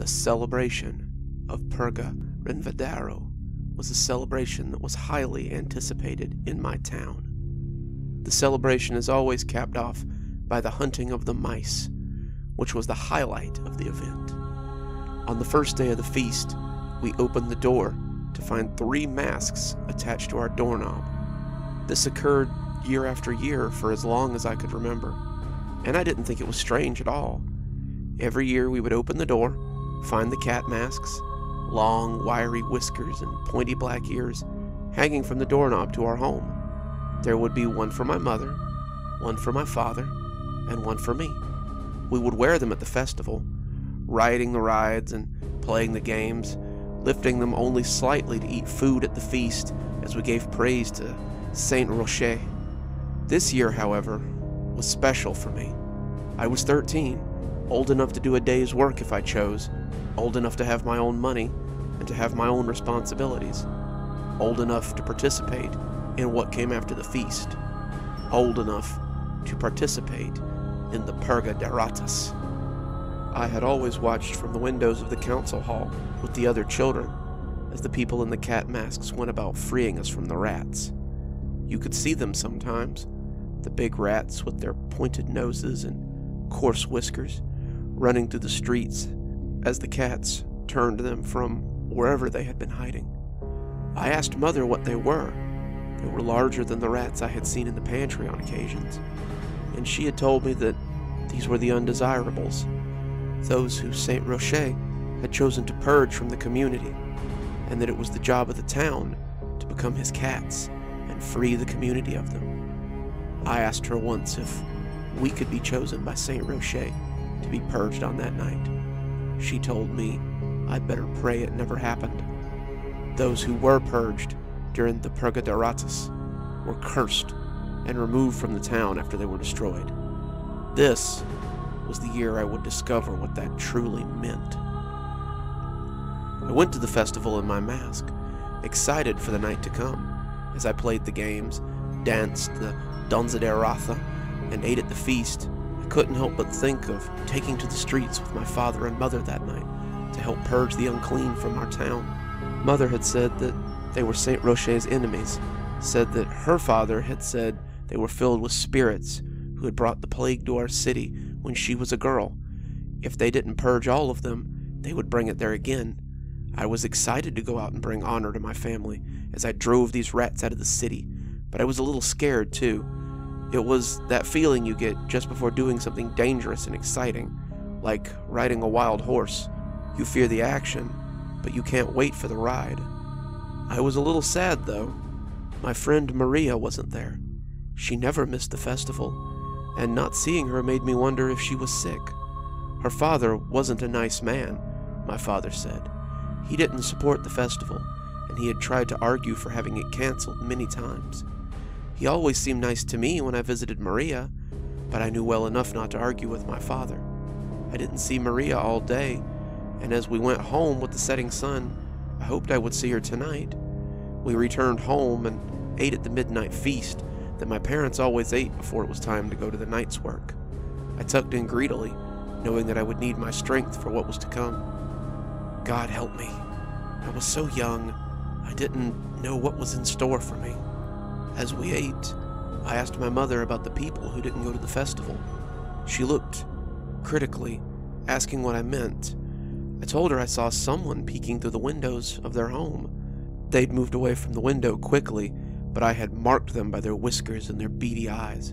The celebration of Purga De Rata was a celebration that was highly anticipated in my town. The celebration is always capped off by the hunting of the mice, which was the highlight of the event. On the first day of the feast, we opened the door to find 3 masks attached to our doorknob. This occurred year after year for as long as I could remember, and I didn't think it was strange at all. Every year we would open the door, find the cat masks, long wiry whiskers and pointy black ears hanging from the doorknob to our home. There would be one for my mother, one for my father, and one for me. We would wear them at the festival, riding the rides and playing the games, lifting them only slightly to eat food at the feast as we gave praise to Saint Rocher. This year, however, was special for me. I was 13, old enough to do a day's work if I chose, old enough to have my own money and to have my own responsibilities, old enough to participate in what came after the feast, old enough to participate in the Purga De Rata. I had always watched from the windows of the council hall with the other children as the people in the cat masks went about freeing us from the rats. You could see them sometimes, the big rats with their pointed noses and coarse whiskers, running through the streets as the cats turned them from wherever they had been hiding. I asked Mother what they were. They were larger than the rats I had seen in the pantry on occasions, and she had told me that these were the undesirables, those who Saint Rocher had chosen to purge from the community, and that it was the job of the town to become his cats and free the community of them. I asked her once if we could be chosen by Saint Rocher to be purged on that night. She told me I'd better pray it never happened. Those who were purged during the Purga De Rata were cursed and removed from the town after they were destroyed. This was the year I would discover what that truly meant. I went to the festival in my mask, excited for the night to come, as I played the games, danced the Danza de Rata, and ate at the feast. I couldn't help but think of taking to the streets with my father and mother that night to help purge the unclean from our town. Mother had said that they were Saint Rocher's enemies, said that her father had said they were filled with spirits who had brought the plague to our city when she was a girl. If they didn't purge all of them, they would bring it there again. I was excited to go out and bring honor to my family as I drove these rats out of the city, but I was a little scared too. It was that feeling you get just before doing something dangerous and exciting, like riding a wild horse. You fear the action, but you can't wait for the ride. I was a little sad though. My friend Maria wasn't there. She never missed the festival, and not seeing her made me wonder if she was sick. Her father wasn't a nice man, my father said. He didn't support the festival, and he had tried to argue for having it canceled many times. He always seemed nice to me when I visited Maria, but I knew well enough not to argue with my father. I didn't see Maria all day, and as we went home with the setting sun, I hoped I would see her tonight. We returned home and ate at the midnight feast that my parents always ate before it was time to go to the night's work. I tucked in greedily, knowing that I would need my strength for what was to come. God help me. I was so young, I didn't know what was in store for me. As we ate, I asked my mother about the people who didn't go to the festival. She looked critically, asking what I meant. I told her I saw someone peeking through the windows of their home. They'd moved away from the window quickly, but I had marked them by their whiskers and their beady eyes.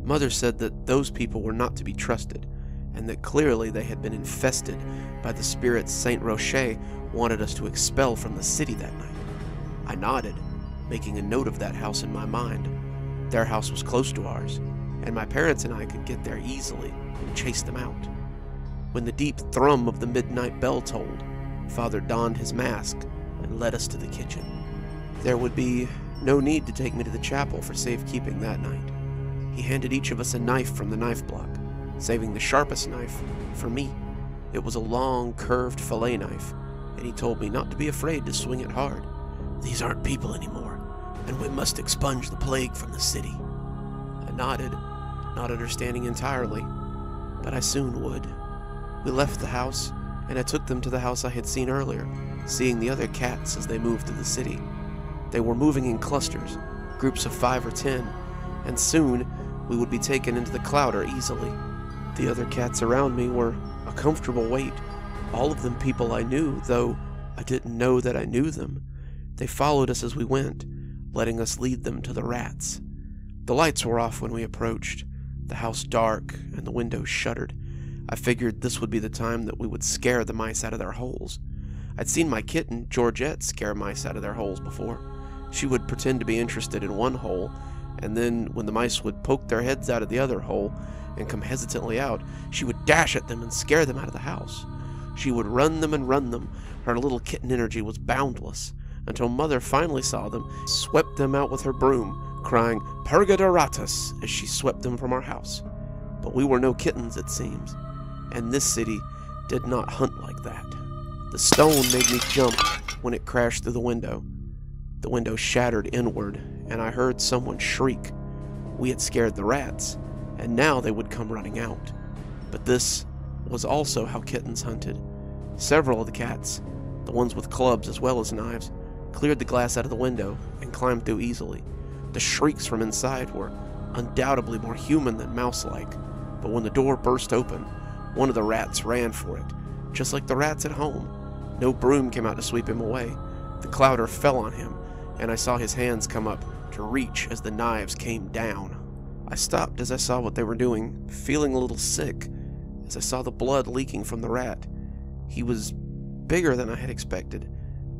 Mother said that those people were not to be trusted, and that clearly they had been infested by the spirits Saint Rocher wanted us to expel from the city that night. I nodded, making a note of that house in my mind. Their house was close to ours, and my parents and I could get there easily and chase them out. When the deep thrum of the midnight bell tolled, Father donned his mask and led us to the kitchen. There would be no need to take me to the chapel for safekeeping that night. He handed each of us a knife from the knife block, saving the sharpest knife for me. It was a long, curved fillet knife, and he told me not to be afraid to swing it hard. These aren't people anymore, and we must expunge the plague from the city. I nodded, not understanding entirely, but I soon would. We left the house and I took them to the house I had seen earlier, seeing the other cats as they moved through the city. They were moving in clusters, groups of 5 or 10, and soon we would be taken into the Clouder easily. The other cats around me were a comfortable weight, all of them people I knew, though I didn't know that I knew them. They followed us as we went, letting us lead them to the rats. The lights were off when we approached, the house dark and the windows shuttered. I figured this would be the time that we would scare the mice out of their holes. I'd seen my kitten, Georgette, scare mice out of their holes before. She would pretend to be interested in one hole, and then when the mice would poke their heads out of the other hole and come hesitantly out, she would dash at them and scare them out of the house. She would run them and run them. Her little kitten energy was boundless, until Mother finally saw them, swept them out with her broom, crying, "Purga De Rata," as she swept them from our house. But we were no kittens, it seems, and this city did not hunt like that. The stone made me jump when it crashed through the window. The window shattered inward, and I heard someone shriek. We had scared the rats, and now they would come running out. But this was also how kittens hunted. Several of the cats, the ones with clubs as well as knives, cleared the glass out of the window and climbed through easily. The shrieks from inside were undoubtedly more human than mouse-like, but when the door burst open, one of the rats ran for it, just like the rats at home. No broom came out to sweep him away. The Clouder fell on him, and I saw his hands come up to reach as the knives came down. I stopped as I saw what they were doing, feeling a little sick, as I saw the blood leaking from the rat. He was bigger than I had expected,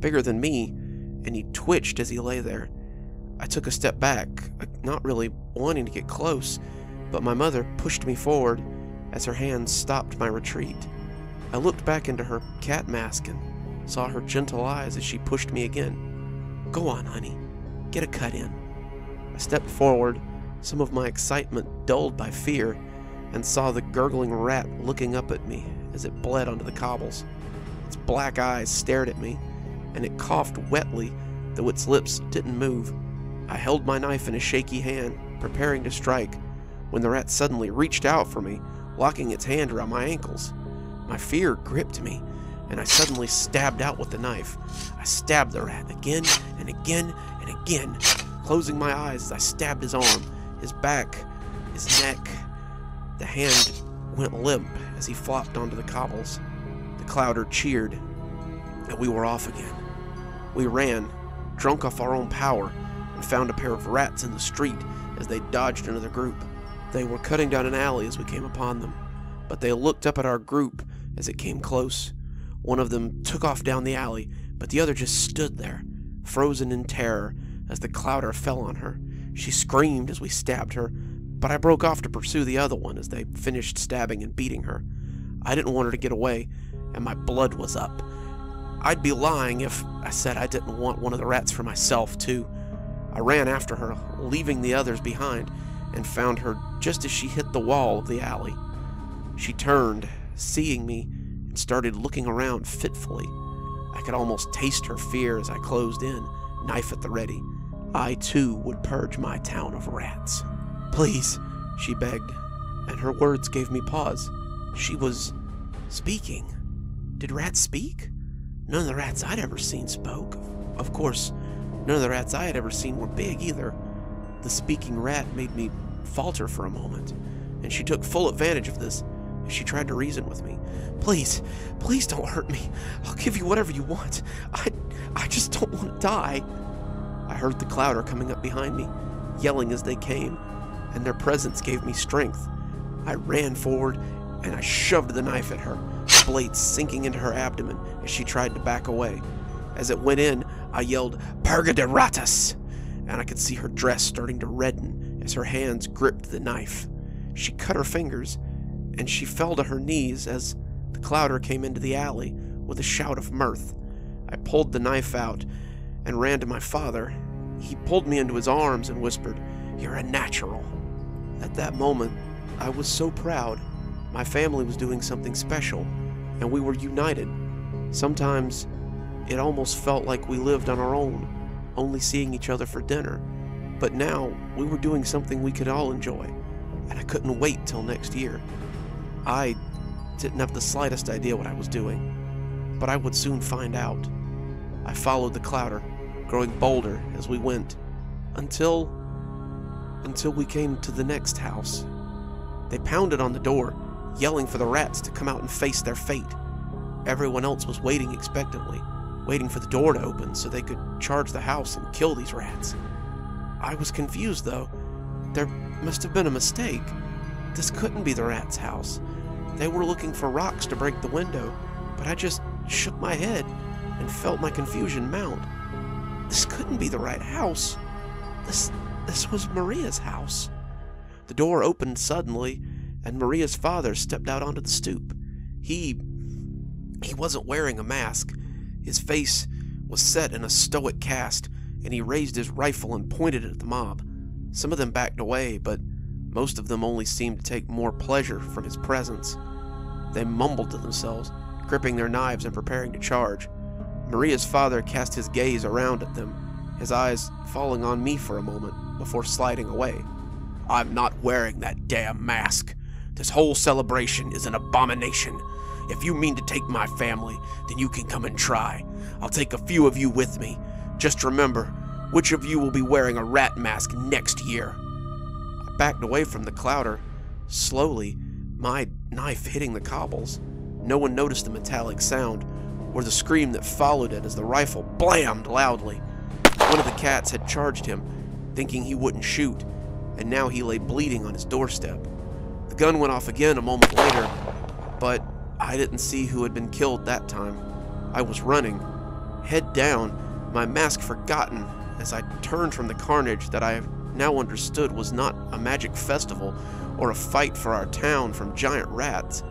bigger than me, and he twitched as he lay there. I took a step back, not really wanting to get close, but my mother pushed me forward as her hands stopped my retreat. I looked back into her cat mask and saw her gentle eyes as she pushed me again. "Go on, honey. Get a cut in." I stepped forward, some of my excitement dulled by fear, and saw the gurgling rat looking up at me as it bled onto the cobbles. Its black eyes stared at me, and it coughed wetly, though its lips didn't move. I held my knife in a shaky hand, preparing to strike, when the rat suddenly reached out for me, locking its hand around my ankles. My fear gripped me, and I suddenly stabbed out with the knife. I stabbed the rat again and again and again, closing my eyes as I stabbed his arm, his back, his neck. The hand went limp as he flopped onto the cobbles. The Clouder cheered, and we were off again. We ran, drunk off our own power, and found a pair of rats in the street as they dodged another group. They were cutting down an alley as we came upon them, but they looked up at our group as it came close. One of them took off down the alley, but the other just stood there, frozen in terror, as the Clouder fell on her. She screamed as we stabbed her, but I broke off to pursue the other one as they finished stabbing and beating her. I didn't want her to get away, and my blood was up. I'd be lying if I said I didn't want one of the rats for myself, too. I ran after her, leaving the others behind, and found her just as she hit the wall of the alley. She turned, seeing me, and started looking around fitfully. I could almost taste her fear as I closed in, knife at the ready. I, too, would purge my town of rats. "Please," she begged, and her words gave me pause. She was speaking. Did rats speak? None of the rats I'd ever seen spoke. Of course, none of the rats I had ever seen were big either. The speaking rat made me falter for a moment, and she took full advantage of this as she tried to reason with me. Please don't hurt me. I'll give you whatever you want. I just don't want to die." I heard the Clouder coming up behind me, yelling as they came, and their presence gave me strength. I ran forward, and I shoved the knife at her, the blade sinking into her abdomen as she tried to back away. As it went in, I yelled, "Purga De Rata," and I could see her dress starting to redden as her hands gripped the knife. She cut her fingers, and she fell to her knees as the Clouder came into the alley with a shout of mirth. I pulled the knife out and ran to my father. He pulled me into his arms and whispered, "You're a natural." At that moment, I was so proud. My family was doing something special, and we were united. Sometimes it almost felt like we lived on our own, only seeing each other for dinner. But now we were doing something we could all enjoy, and I couldn't wait till next year. I didn't have the slightest idea what I was doing. but I would soon find out. I followed the clouder, growing bolder as we went, until we came to the next house. They pounded on the door, yelling for the rats to come out and face their fate. Everyone else was waiting expectantly, waiting for the door to open so they could charge the house and kill these rats. I was confused, though. There must have been a mistake. This couldn't be the rats' house. They were looking for rocks to break the window, but I just shook my head and felt my confusion mount. This couldn't be the right house. This was Maria's house. The door opened suddenly, and Maria's father stepped out onto the stoop. He wasn't wearing a mask. His face was set in a stoic cast, and he raised his rifle and pointed it at the mob. Some of them backed away, but most of them only seemed to take more pleasure from his presence. They mumbled to themselves, gripping their knives and preparing to charge. Maria's father cast his gaze around at them, his eyes falling on me for a moment before sliding away. "I'm not wearing that damn mask. This whole celebration is an abomination. If you mean to take my family, then you can come and try. I'll take a few of you with me. Just remember, which of you will be wearing a rat mask next year?" I backed away from the clouder, slowly, my knife hitting the cobbles. No one noticed the metallic sound, or the scream that followed it as the rifle blammed loudly. One of the cats had charged him, thinking he wouldn't shoot, and now he lay bleeding on his doorstep. The gun went off again a moment later, but I didn't see who had been killed that time. I was running, head down, my mask forgotten, as I turned from the carnage that I now understood was not a magic festival or a fight for our town from giant rats.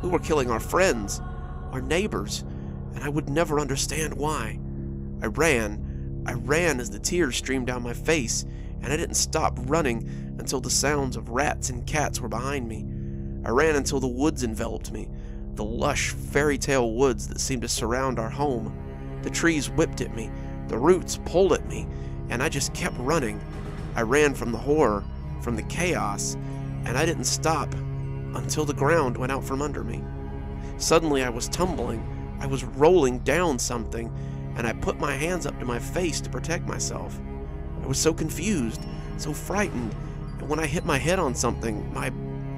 We were killing our friends, our neighbors, and I would never understand why. I ran as the tears streamed down my face, and I didn't stop running until the sounds of rats and cats were behind me. I ran until the woods enveloped me, the lush fairy tale woods that seemed to surround our home. The trees whipped at me, the roots pulled at me, and I just kept running. I ran from the horror, from the chaos, and I didn't stop until the ground went out from under me. Suddenly I was tumbling, I was rolling down something, and I put my hands up to my face to protect myself. I was so confused, so frightened, and when I hit my head on something, my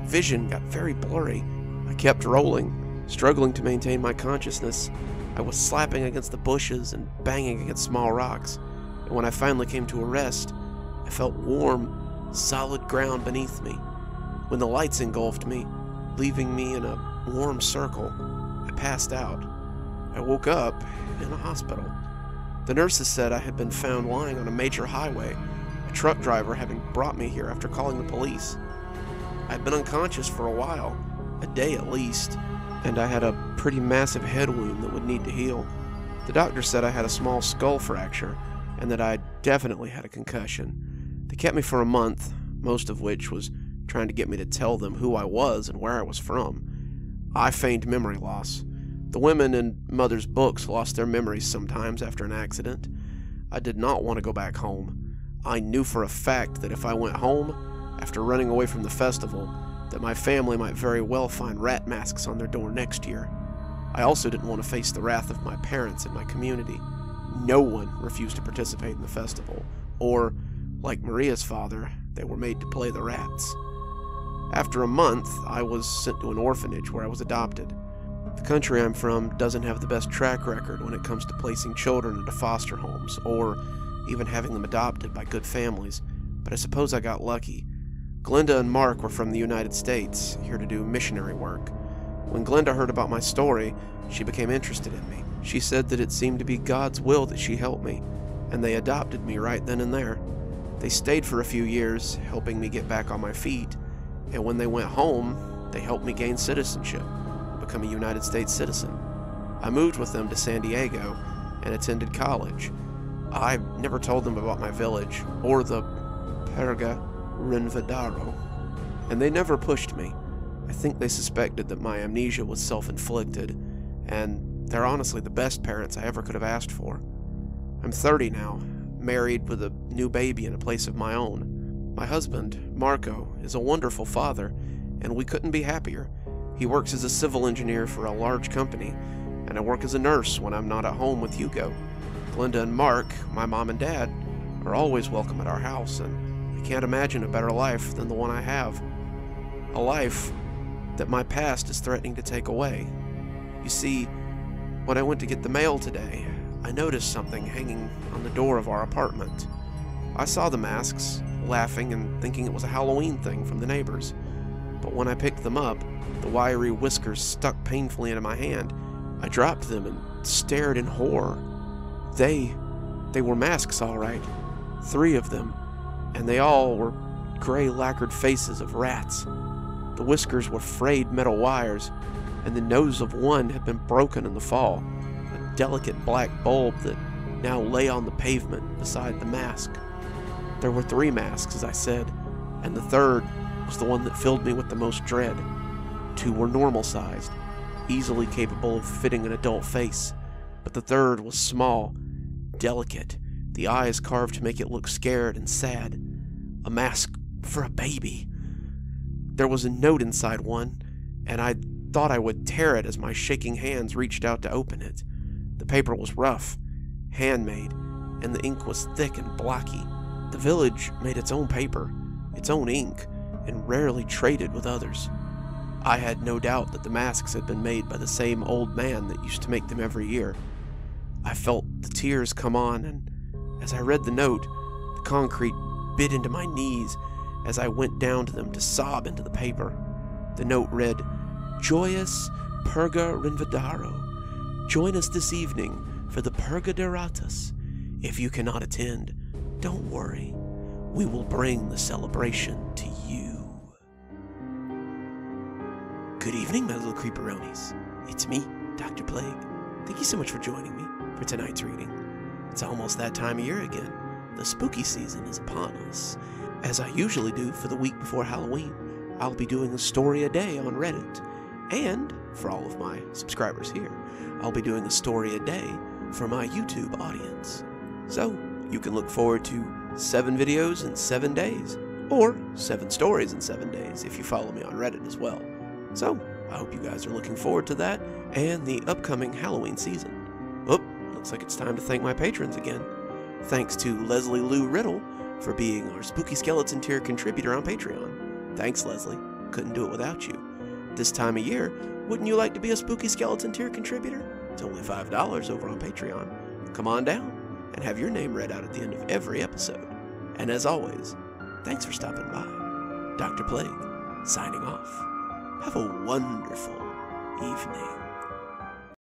vision got very blurry. I kept rolling, struggling to maintain my consciousness. I was slapping against the bushes and banging against small rocks, and when I finally came to a rest, I felt warm, solid ground beneath me. When the lights engulfed me, leaving me in a warm circle, I passed out. I woke up in a hospital. The nurses said I had been found lying on a major highway, a truck driver having brought me here after calling the police. I had been unconscious for a while, a day at least, and I had a pretty massive head wound that would need to heal. The doctor said I had a small skull fracture, and that I definitely had a concussion. They kept me for a month, most of which was trying to get me to tell them who I was and where I was from. I feigned memory loss. The women in Mother's books lost their memories sometimes after an accident. I did not want to go back home. I knew for a fact that if I went home, after running away from the festival, that my family might very well find rat masks on their door next year. I also didn't want to face the wrath of my parents and my community. No one refused to participate in the festival, or, like Maria's father, they were made to play the rats. After a month, I was sent to an orphanage where I was adopted. The country I'm from doesn't have the best track record when it comes to placing children into foster homes, or even having them adopted by good families, but I suppose I got lucky. Glenda and Mark were from the United States, here to do missionary work. When Glenda heard about my story, she became interested in me. She said that it seemed to be God's will that she help me, and they adopted me right then and there. They stayed for a few years, helping me get back on my feet, and when they went home, they helped me gain citizenship, become a United States citizen. I moved with them to San Diego and attended college. I never told them about my village, or the Purga De Rata, and they never pushed me. I think they suspected that my amnesia was self-inflicted, and they're honestly the best parents I ever could have asked for. I'm 30 now, married with a new baby in a place of my own. My husband, Marco, is a wonderful father, and we couldn't be happier. He works as a civil engineer for a large company, and I work as a nurse when I'm not at home with Hugo. Glenda and Mark, my mom and dad, are always welcome at our house, and I can't imagine a better life than the one I have. A life that my past is threatening to take away. You see, when I went to get the mail today, I noticed something hanging on the door of our apartment. I saw the masks, laughing and thinking it was a Halloween thing from the neighbors. But when I picked them up, the wiry whiskers stuck painfully into my hand. I dropped them and stared in horror. They were masks, all right. 3 of them, and they all were gray lacquered faces of rats. The whiskers were frayed metal wires, and the nose of one had been broken in the fall, a delicate black bulb that now lay on the pavement beside the mask. There were 3 masks, as I said, and the third was the one that filled me with the most dread. 2 were normal-sized, easily capable of fitting an adult face, but the third was small, delicate, the eyes carved to make it look scared and sad. A mask for a baby. There was a note inside one, and I thought I would tear it as my shaking hands reached out to open it. The paper was rough, handmade, and the ink was thick and blocky. The village made its own paper, its own ink, and rarely traded with others. I had no doubt that the masks had been made by the same old man that used to make them every year. I felt the tears come on, and as I read the note, the concrete bit into my knees as I went down to them to sob into the paper. The note read, "Joyous Purga Rinvadaro. Join us this evening for the Purga De Rata. If you cannot attend, don't worry. We will bring the celebration to you." Good evening, my little creeperonis. It's me, Dr. Plague. Thank you so much for joining me for tonight's reading. It's almost that time of year again. The spooky season is upon us. As I usually do for the week before Halloween, I'll be doing a story a day on Reddit. And, for all of my subscribers here, I'll be doing a story a day for my YouTube audience. So, you can look forward to 7 videos in 7 days, or 7 stories in 7 days if you follow me on Reddit as well. So, I hope you guys are looking forward to that and the upcoming Halloween season. Oh, looks like it's time to thank my patrons again. Thanks to Leslie Lou Riddle for being our Spooky Skeleton tier contributor on Patreon. Thanks, Leslie. Couldn't do it without you. This time of year, wouldn't you like to be a Spooky Skeleton tier contributor? It's only $5 over on Patreon. Come on down and have your name read out at the end of every episode. And as always, thanks for stopping by. Dr. Plague, signing off. Have a wonderful evening.